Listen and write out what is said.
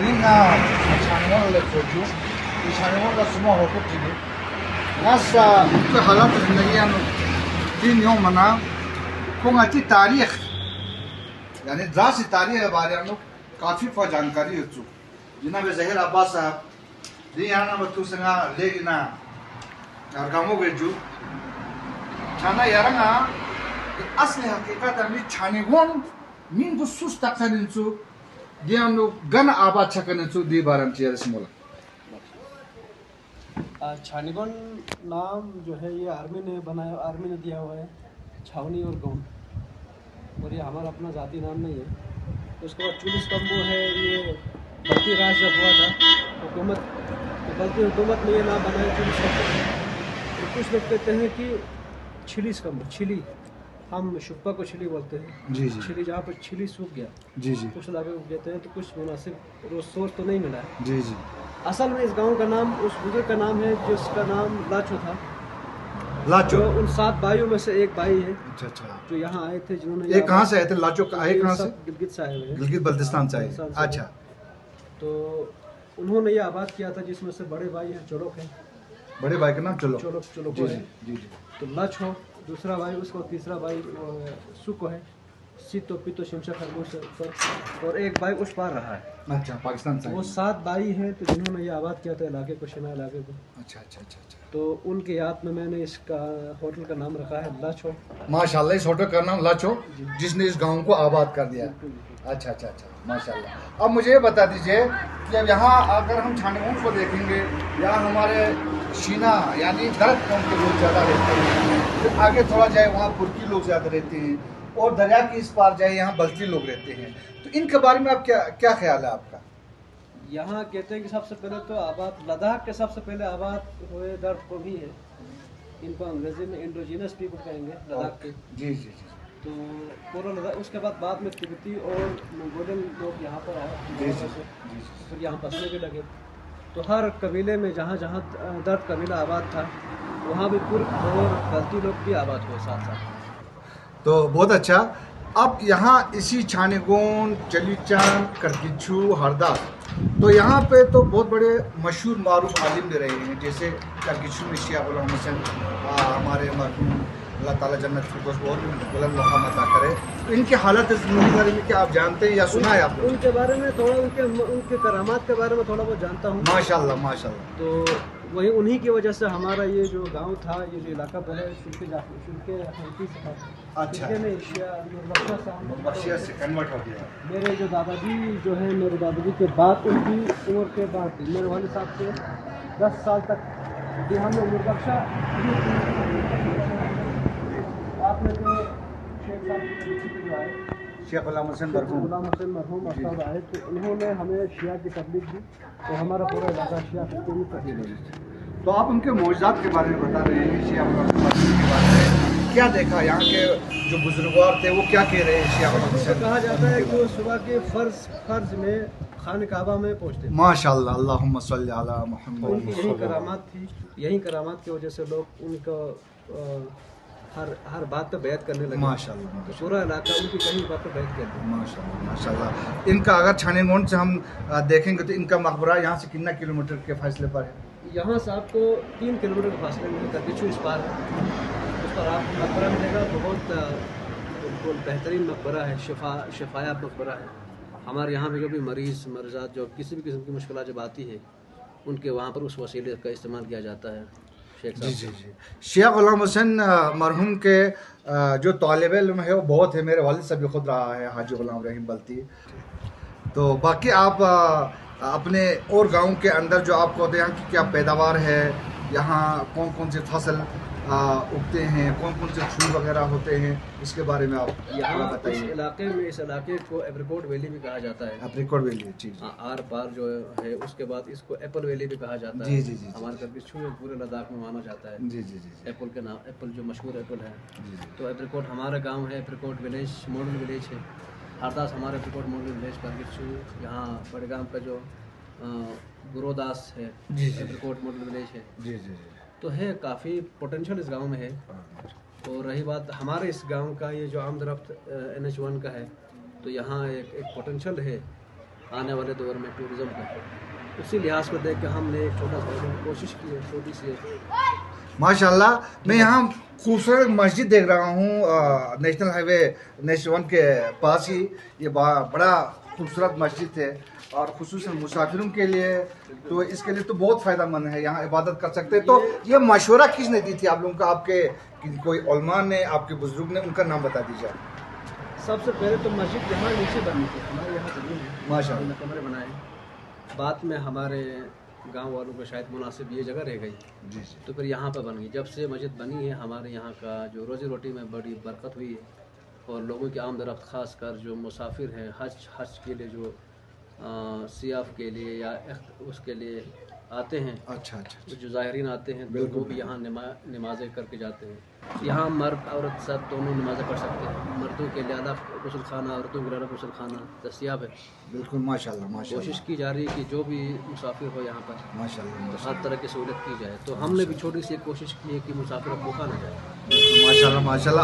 Tringa Chanwon le Koju, Chanwon la Sumo Hokutini. Nasa halat zindagi ano din yung mana kung ati तारीख यानी द्रासी तारीख के बारे में काफी फा जानकारी हो चुकी जिन्हें वे ज़हीर अब्बास साहब दिन याना बतू संगा लेकिन अरगामो के जो छाना यारंगा असली हकीकत में छाने कौन मीन को सुस्त करने चु दिया नो गन आबाद चकने चु दी बारम चियर स्मोला छानीगोन नाम जो है ये आर्मी ने बनाया, आर्मी ने दिया हुआ है छावनी और गोन, और ये हमारा अपना ज़ाती नाम नहीं है। उसके बाद चुलिस कम्बो है, ये बल्ती राज जब हुआ था हुकूमत, तो बल्ती हुकूमत ने ये नाम बनाया चुलिस कम्बो। तो कुछ लोग कहते हैं कि छिलिस कम्बो, छिली, हम शुप्पा को छिली बोलते हैं जी जी छिली, जहाँ पर छिली सूख गया जी जी कुछ इलाके को कहते हैं, तो कुछ मुनासिब सोर्स तो नहीं मिला है। जी जी असल में इस गांव का नाम उस बुजुर्ग का नाम है जिसका नाम लाचो था, लाचो जो उन 7 भाइयों में से एक भाई है अच्छा अच्छा जो यहाँ आए थे, जिन्होंने ये कहाँ से आए थे लाचो आए कहाँ से गिलगित से आए हुए हैं, गिलगित बल्तिस्तान से आए बल्तिस्तान से अच्छा तो उन्होंने ये आबाद किया था, जिसमें से बड़े भाई हैं चोलोक है, बड़े भाई का नाम चलो चोलोको जी है, जी जी तो लच हो दूसरा भाई, उसको तीसरा भाई सुको है, सीतो पीतो शिमशा खरगोश और एक भाई उस पार रहा है। अच्छा पाकिस्तान से वो 7 भाई हैं तो जिन्होंने ये आबाद किया था इलाके को, शिना इलाके को। अच्छा अच्छा अच्छा अच्छा तो उनके याद में मैंने इसका होटल का नाम रखा है लाचो। माशाल्लाह इस होटल का नाम लाचो जिसने इस गांव को आबाद कर दिया अच्छा अच्छा अच्छा माशाल्लाह। अब मुझे ये बता दीजिए कि अब यहाँ अगर हम छानेगुन को देखेंगे या हमारे शीना यानी दर्द कौम के लोग ज़्यादा रहते हैं, फिर आगे थोड़ा जाए वहाँ पुरकी लोग ज़्यादा रहते हैं और दरिया के इस पार जाए यहाँ बल्ती लोग रहते हैं, तो इनके बारे में आप क्या ख्याल है आपका? यहाँ कहते हैं कि सबसे पहले तो आबाद लद्दाख के सबसे पहले आबाद हुए दर्द को भी है, इनको अंग्रेजी में इंडोजिनस पीपल कहेंगे लद्दाख के। जी जी जी तो पूरा लद्दाख, उसके बाद में तिब्बती और मंगोलियन लोग यहाँ पर आए, फिर यहाँ बसने भी लगे। तो हर कबीले में जहाँ जहाँ दर्द कबीला आबाद था वहाँ भी पुर और गलती लोग भी आबाद हुए साथ साथ। तो बहुत अच्छा। अब यहाँ इसी छानेगोन चलीचान करकिचू हरदा, तो यहाँ पे तो बहुत बड़े मशहूर मारूफ आलिम भी रहे हैं, जैसे करकिचू में शिया गुलाम हुसैन हमारे मरहूम अल्लाह ताला जन्नत फिरदौस और बुलंद मकाम अता करे। तो इनकी हालत ज़िंदगी के बारे में क्या आप जानते हैं या सुना है आपने? उनके बारे में थोड़ा, उनके करामात के बारे में थोड़ा बहुत जानता हूँ। माशाल्लाह माशाल्लाह। तो वही उन्हीं की वजह से हमारा ये जो गांव था, ये जो इलाका बना है, शुल्के अच्छा बख्शिया से कन्वर्ट हो गया। मेरे जो दादाजी जो है, मेरे दादाजी के बाद उनकी उम्र के बाद मेरे वाले साहब के 10 साल तक हम लोग बख्शा आपने जो शेख साहब जो आए, शेख गुलाम हुसैन मरहूम साहब आए, तो उन्होंने हमें शिया की तबलीग दी, तो हमारा पूरा इलाका शिया की तबलीग। तो आप उनके मौजूदात के बारे में बता रहे हैं, शिया गुलाम हुसैन के बारे में क्या देखा, यहाँ के जो बुजुर्गवार थे वो क्या कह रहे हैं शिया गुलाम हुसैन? कहा जाता है कि वो सुबह के फर्ज में खान काबा में पहुँचते थे। माशाल्लाह अल्लाहुम्मा सल्ली अला मुहम्मद। उनकी यही करामात थी, यही करामात की वजह से लोग उनको हर बात पे बैत करने लगे। माशाल्लाह तो पूरा इलाका उनकी कहीं बात पे बैत करते। माशाल्लाह माशाल्लाह। इनका अगर छानेगोन से हम देखेंगे तो इनका मकबरा यहाँ से कितना किलोमीटर के फासले पर है? यहाँ से आपको 3 किलोमीटर के फासले में करकिचू इस पार है, उस पर आपको मकबरा मिलेगा। बहुत बेहतरीन मकबरा है, शिफाया मकबरा है। हमारे यहाँ पे जो भी मरीज़ात जो किसी भी किस्म की मुश्किल जब आती है, उनके वहाँ पर उस वसीले का इस्तेमाल किया जाता है। शेख साहब जी शेख गुलाम हुसैन मरहूम के जो तालिब इल्म है वो बहुत है, मेरे वालिद साहब भी खुद रहा है हाजी गुलाम रहीम बल्ती। तो बाकी आप अपने और गांव के अंदर जो आपको होते हैं यहाँ की क्या पैदावार है, यहाँ कौन कौन से फसल उगते हैं, कौन कौन से फूल वगैरह होते हैं, इसके बारे में आप यहाँ बताइए। इस इलाके को एप्रिकॉट वैली भी कहा जाता है। एप्रिकॉट वैली जी आर पार जो है, उसके बाद इसको एप्पल वैली भी कहा जाता है। जी जी जी हमारे करकिचू में पूरे लद्दाख में माना जाता है। जी जी जी एप्पल के नाम, एप्पल जो मशहूर एप्पल है। तो एप्रिकॉट हमारा गाँव है, एप्रिकॉट विलेज मॉडल विलेज है। हरदास हमारे एप्रिकॉट मॉडल विलेज करकिचू, यहाँ बड़गाम का जो गुरोदास है एप्रिकॉट मॉडल विलेज है। जी जी तो है काफ़ी पोटेंशियल इस गांव में है। और रही बात हमारे इस गांव का, ये जो आम दरख्त NH1 का है, तो यहाँ एक पोटेंशियल है आने वाले दौर में टूरिज़्म का। उसी लिहाज को देख के हमने एक छोटा सा कोशिश की है, छोटी सी। माशाल्लाह, मैं यहाँ खूबसूरत मस्जिद देख रहा हूँ नेशनल हाईवे नेशनल 1 के पास ही। ये बड़ा खूबसूरत मस्जिद है और खुसूसन मुसाफिरों के लिए तो इसके लिए तो बहुत फ़ायदेमंद है, यहाँ इबादत कर सकते हैं। तो ये मशवरा किसने दी थी आप लोगों को? आपके कोई उलमा ने, आपके बुजुर्ग ने? उनका नाम बता दीजिए। सबसे पहले तो मस्जिद यहाँ नीचे बनी थी, हमारे यहाँ ज़मीन है, माशाल्लाह, कमरे बनाए। बाद में हमारे गांव वालों को शायद मुनासिब ये जगह रह गई जी, तो फिर यहाँ पर बन गई। जब से मस्जिद बनी है हमारे यहाँ का जो रोज़ी रोटी में बड़ी बरकत हुई है और लोगों की आमदरफ्त खास कर जो मुसाफिर हैं हज के लिए, जो सियाफ के लिए या उसके लिए आते हैं, अच्छा अच्छा, जो ज़ाहिरीन आते हैं तो वो भी यहाँ नमाज़ें करके जाते हैं। यहाँ मर्द औरत सब दोनों नमाज़ें पढ़ सकते हैं। मर्दों के लिए अलग गुस्ल खाना, औरतों के लिए अलग गुस्ल खाना दस्तियाब है। बिल्कुल, माशाल्लाह माशाल्लाह, कोशिश की जा रही है कि जो भी मुसाफिर हो यहाँ पर माशाल्लाह तो हर तरह की सहूलत की जाए। तो हमने भी छोटी सी कोशिश की है कि मुसाफिर भूखा ना जाए। माशाल्लाह माशाल्लाह।